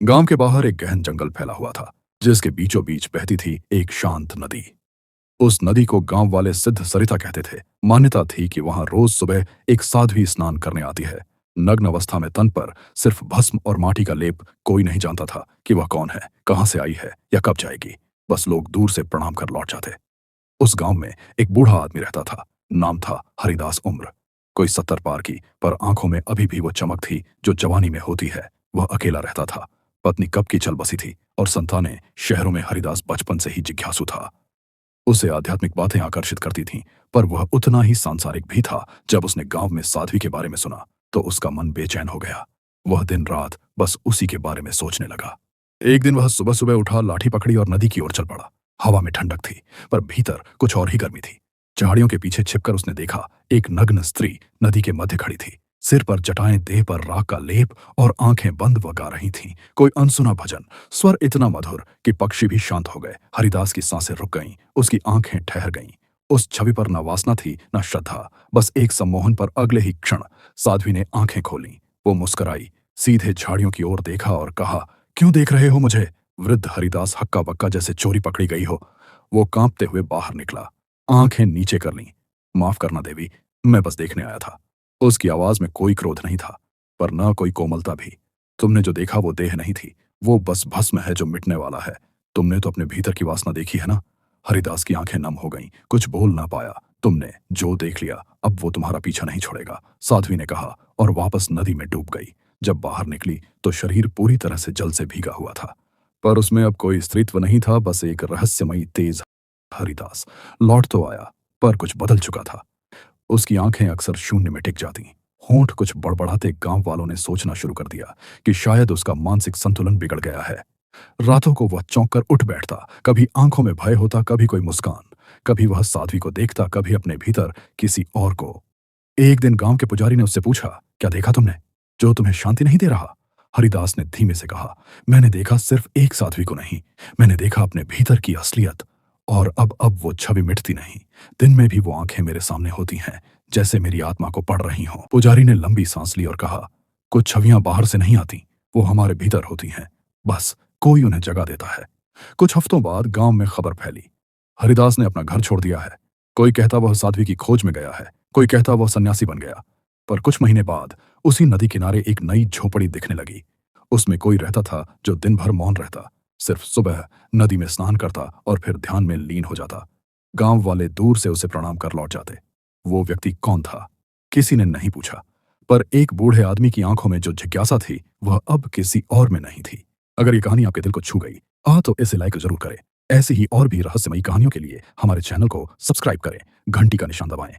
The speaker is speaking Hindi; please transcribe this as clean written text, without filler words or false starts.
गांव के बाहर एक गहन जंगल फैला हुआ था, जिसके बीचों बीच बहती थी एक शांत नदी। उस नदी को गांव वाले सिद्ध सरिता कहते थे। मान्यता थी कि वहां रोज सुबह एक साध्वी स्नान करने आती है। नग्न अवस्था में तन पर सिर्फ भस्म और माटी का लेप। कोई नहीं जानता था कि वह कौन है, कहां से आई है या कब जाएगी। बस लोग दूर से प्रणाम कर लौट जाते। उस गांव में एक बूढ़ा आदमी रहता था। नाम था हरिदास। उम्र कोई 70 पार की, पर आंखों में अभी भी वो चमक थी जो जवानी में होती है। वह अकेला रहता था। पत्नी कब की चल बसी थी और संतानें शहरों में। हरिदास बचपन से ही जिज्ञासु था। उसे आध्यात्मिक बातें आकर्षित करती थीं, पर वह उतना ही सांसारिक भी था। जब उसने गांव में साध्वी के बारे में सुना तो उसका मन बेचैन हो गया। वह दिन रात बस उसी के बारे में सोचने लगा। एक दिन वह सुबह सुबह उठा, लाठी पकड़ी और नदी की ओर चल पड़ा। हवा में ठंडक थी, पर भीतर कुछ और ही गर्मी थी। झाड़ियों के पीछे छिपकर उसने देखा एक नग्न स्त्री नदी के मध्य खड़ी थी। सिर पर जटाएं, देह पर राख का लेप और आंखें बंद वह गा रही थीं कोई अनसुना भजन। स्वर इतना मधुर कि पक्षी भी शांत हो गए। हरिदास की सांसें रुक गईं, उसकी आंखें ठहर गईं। उस छवि पर न वासना थी न श्रद्धा, बस एक सम्मोहन। पर अगले ही क्षण साध्वी ने आंखें खोलीं। वो मुस्कुराई, सीधे झाड़ियों की ओर देखा और कहा, क्यों देख रहे हो मुझे? वृद्ध हरिदास हक्का बक्का जैसे चोरी पकड़ी गई हो। वो कांपते हुए बाहर निकला, आंखें नीचे कर लीं। माफ करना देवी, मैं बस देखने आया था। उसकी आवाज में कोई क्रोध नहीं था, पर न कोई कोमलता भी। तुमने जो देखा वो देह नहीं थी, वो बस भस्म है जो मिटने वाला है। तुमने तो अपने भीतर की वासना देखी है ना? हरिदास की आंखें नम हो गईं, कुछ बोल ना पाया। तुमने जो देख लिया अब वो तुम्हारा पीछा नहीं छोड़ेगा, साध्वी ने कहा और वापस नदी में डूब गई। जब बाहर निकली तो शरीर पूरी तरह से जल से भीगा हुआ था, पर उसमें अब कोई स्त्रीत्व नहीं था, बस एक रहस्यमयी तेज। हरिदास लौट तो आया, पर कुछ बदल चुका था। उसकी आंखें अक्सर शून्य में टिक जातीं। होंठ कुछ बड़बड़ाते गांव वालों ने सोचना शुरू कर दिया कि शायद उसका मानसिक संतुलन बिगड़ गया है। रातों को वह चौंक कर उठ बैठता, कभी आंखों में भय होता, कभी कोई मुस्कान। कभी वह साध्वी को देखता, कभी अपने भीतर किसी और को। एक दिन गांव के पुजारी ने उससे पूछा, क्या देखा तुमने जो तुम्हें शांति नहीं दे रहा? हरिदास ने धीमे से कहा, मैंने देखा सिर्फ एक साध्वी को नहीं, मैंने देखा अपने भीतर की असलियत। और अब वो छवि मिटती नहीं। दिन में भी वो आंखें मेरे सामने होती हैं, जैसे मेरी आत्मा को पढ़ रही हों। पुजारी ने लंबी सांस ली और कहा, कुछ छवियां बाहर से नहीं आती, वो हमारे भीतर होती हैं। बस कोई उन्हें जगा देता है। कुछ हफ्तों बाद गांव में खबर फैली, हरिदास ने अपना घर छोड़ दिया है। कोई कहता वह साध्वी की खोज में गया है, कोई कहता वह सन्यासी बन गया। पर कुछ महीने बाद उसी नदी किनारे एक नई झोपड़ी दिखने लगी। उसमें कोई रहता था जो दिन भर मौन रहता, सिर्फ सुबह नदी में स्नान करता और फिर ध्यान में लीन हो जाता। गांव वाले दूर से उसे प्रणाम कर लौट जाते। वो व्यक्ति कौन था, किसी ने नहीं पूछा, पर एक बूढ़े आदमी की आंखों में जो जिज्ञासा थी वह अब किसी और में नहीं थी। अगर ये कहानी आपके दिल को छू गई तो इसे लाइक जरूर करें। ऐसी ही और भी रहस्यमयी कहानियों के लिए हमारे चैनल को सब्सक्राइब करें, घंटी का निशान दबाएं।